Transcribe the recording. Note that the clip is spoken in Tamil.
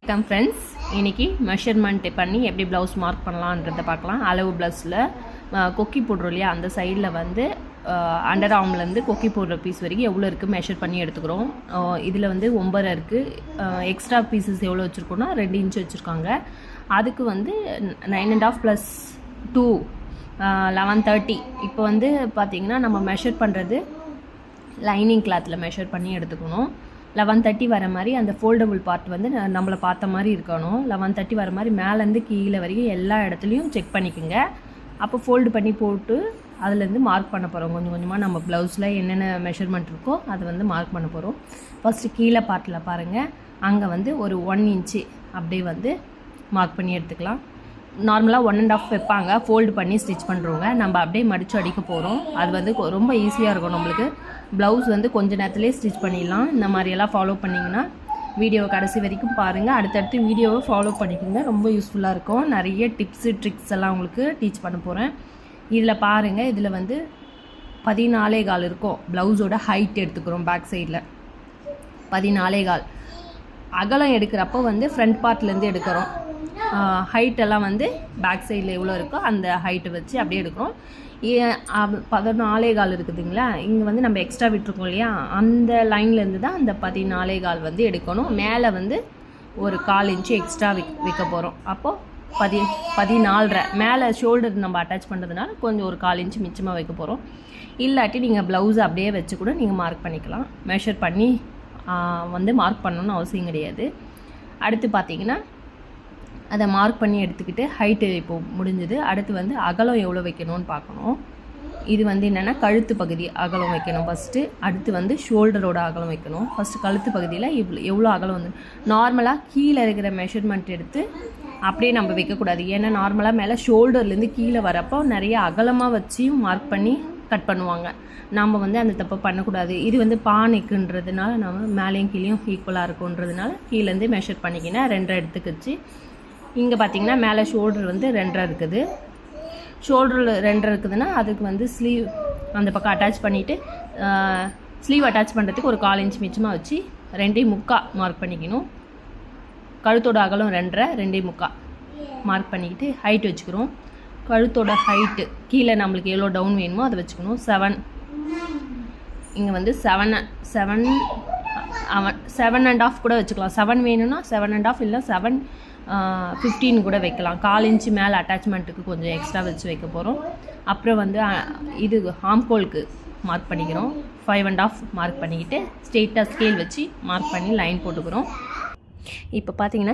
வணக்கம் ஃப்ரெண்ட்ஸ், இன்றைக்கி மெஷர்மெண்ட் பண்ணி எப்படி ப்ளவுஸ் மார்க் பண்ணலான்றதை பார்க்கலாம். அளவு ப்ளவுஸில் கொக்கி போடுறோம் இல்லையா, அந்த சைடில் வந்து அண்டர் ஆர்ம்லேருந்து கொக்கி போடுற பீஸ் வரைக்கும் எவ்வளோ இருக்குது மெஷர் பண்ணி எடுத்துக்கிறோம். இதில் வந்து 9 இருக்குது. எக்ஸ்ட்ரா பீசஸ் எவ்வளோ வச்சுருக்கோன்னா 2 இன்ச் வச்சுருக்காங்க. அதுக்கு வந்து 9.5 + 2 11:30. இப்போ வந்து பார்த்திங்கன்னா நம்ம மெஷர் பண்ணுறது லைனிங் கிளாத்தில் மெஷர் பண்ணி எடுத்துக்கணும். 11:30 வர மாதிரி அந்த ஃபோல்டபுள் பார்ட் வந்து நம்மளை பார்த்த மாதிரி இருக்கணும். 11:30 வர மாதிரி மேலேருந்து கீழே வரைக்கும் எல்லா இடத்துலையும் செக் பண்ணிக்கோங்க. அப்போ ஃபோல்டு பண்ணி போட்டு அதுலேருந்து மார்க் பண்ண போகிறோம். கொஞ்சம் கொஞ்சமாக நம்ம ப்ளவுஸில் என்னென்ன மெஷர்மெண்ட் இருக்கோ அதை வந்து மார்க் பண்ண போகிறோம். ஃபஸ்ட்டு கீழே பார்ட்டில் பாருங்கள், அங்கே வந்து ஒரு 1 இன்ச்சு அப்படியே வந்து மார்க் பண்ணி எடுத்துக்கலாம். நார்மலாக 1.5 வைப்பாங்க ஃபோல்டு பண்ணி ஸ்டிச் பண்ணுறவங்க. நம்ம அப்படியே மடித்து அடிக்க போகிறோம். அது வந்து ரொம்ப ஈஸியாக இருக்கும் நம்மளுக்கு. ப்ளவுஸ் வந்து கொஞ்சம் நேரத்துலேயே ஸ்டிச் பண்ணிடலாம். இந்த மாதிரியெல்லாம் ஃபாலோ பண்ணிங்கன்னா வீடியோவை கடைசி வரைக்கும் பாருங்கள். அடுத்தடுத்து வீடியோவை ஃபாலோ பண்ணிக்கோங்க, ரொம்ப யூஸ்ஃபுல்லாக இருக்கும். நிறைய டிப்ஸு ட்ரிக்ஸ் எல்லாம் உங்களுக்கு டீச் பண்ண போகிறேன். இதில் பாருங்கள், இதில் வந்து 14.25 இருக்கும். ப்ளவுஸோட ஹைட் எடுத்துக்கிறோம். பேக் சைடில் 14.25 அகலம் எடுக்கிறப்போ வந்து ஃப்ரண்ட் பார்ட்லேருந்து எடுக்கிறோம். ஹைட்டெல்லாம் வந்து பேக் சைடில் எவ்வளோ இருக்கோ அந்த ஹைட்டை வச்சு அப்படியே எடுக்கிறோம். 14.25 இருக்குதுங்களா, இங்கே வந்து நம்ம எக்ஸ்ட்ரா விட்டுருக்கோம் இல்லையா, அந்த லைன்லேருந்து தான் அந்த 14.25 வந்து எடுக்கணும். மேலே வந்து ஒரு 1/4 இன்ச்சு எக்ஸ்ட்ரா வைக்க போகிறோம். அப்போது 14.5 மேலே ஷோல்டர் நம்ம அட்டாச் பண்ணுறதுனால கொஞ்சம் ஒரு 1/4 இன்ச்சு மிச்சமாக வைக்க போகிறோம். இல்லாட்டி நீங்கள் ப்ளவுஸை அப்படியே வச்சு கூட நீங்கள் மார்க் பண்ணிக்கலாம். மெஷர் பண்ணி வந்து மார்க் பண்ணணுன்னு அவசியம் கிடையாது. அடுத்து பார்த்திங்கன்னா அதை மார்க் பண்ணி எடுத்துக்கிட்டு ஹைட்டு இப்போது முடிஞ்சது. அடுத்து வந்து அகலம் எவ்வளோ வைக்கணும்னு பார்க்கணும். இது வந்து என்னென்னா கழுத்து பகுதி அகலம் வைக்கணும் ஃபஸ்ட்டு. அடுத்து வந்து ஷோல்டரோட அகலம் வைக்கணும். ஃபஸ்ட்டு கழுத்து பகுதியில் எவ்வளோ அகலம் வந்து நார்மலாக கீழே இருக்கிற மெஷர்மெண்ட் எடுத்து அப்படியே நம்ம வைக்கக்கூடாது. ஏன்னா நார்மலாக மேலே ஷோல்டர்லேருந்து கீழே வரப்போ நிறைய அகலமாக வச்சியும் மார்க் பண்ணி கட் பண்ணுவாங்க. நம்ம வந்து அந்த தப்பை பண்ணக்கூடாது. இது வந்து பானைக்குன்றதுனால நம்ம மேலேயும் கீழேயும் ஈக்குவலாக இருக்குன்றதுனால கீழேருந்து மெஷர் பண்ணிக்கினா 2.5 எடுத்துக்கிச்சு. இங்கே பார்த்திங்கன்னா மேலே ஷோல்டர் வந்து 2.5 இருக்குது. ஷோல்டரில் 2.5 இருக்குதுன்னா அதுக்கு வந்து ஸ்லீவ் அந்த பக்கம் அட்டாச் பண்ணிவிட்டு ஸ்லீவ் அட்டாச் பண்ணுறதுக்கு ஒரு 1/4 இன்ச் மிச்சமாக வச்சு 2.25 மார்க் பண்ணிக்கணும். கழுத்தோட அகலம் 2.5 2.25 மார்க் பண்ணிக்கிட்டு ஹைட் வச்சுக்கிறோம். கழுத்தோட ஹைட்டு கீழே நம்மளுக்கு எவ்வளோ டவுன் வேணுமோ அதை வச்சுக்கணும். 7 இங்கே வந்து 7.5 கூட வச்சுக்கலாம். 7 வேணும்னா 7.5 இல்லை 7.15 கூட வைக்கலாம். 1/4 இன்ச்சு மேலே அட்டாச்மெண்ட்டுக்கு கொஞ்சம் எக்ஸ்ட்ரா வச்சு வைக்க போகிறோம். அப்புறம் வந்து இது ஆம்கோலுக்கு மார்க் பண்ணிக்கிறோம். 5.5 மார்க் பண்ணிக்கிட்டு ஸ்ட்ரெயிட்டாக ஸ்கேல் வச்சு மார்க் பண்ணி லைன் போட்டுக்கிறோம். இப்போ பார்த்தீங்கன்னா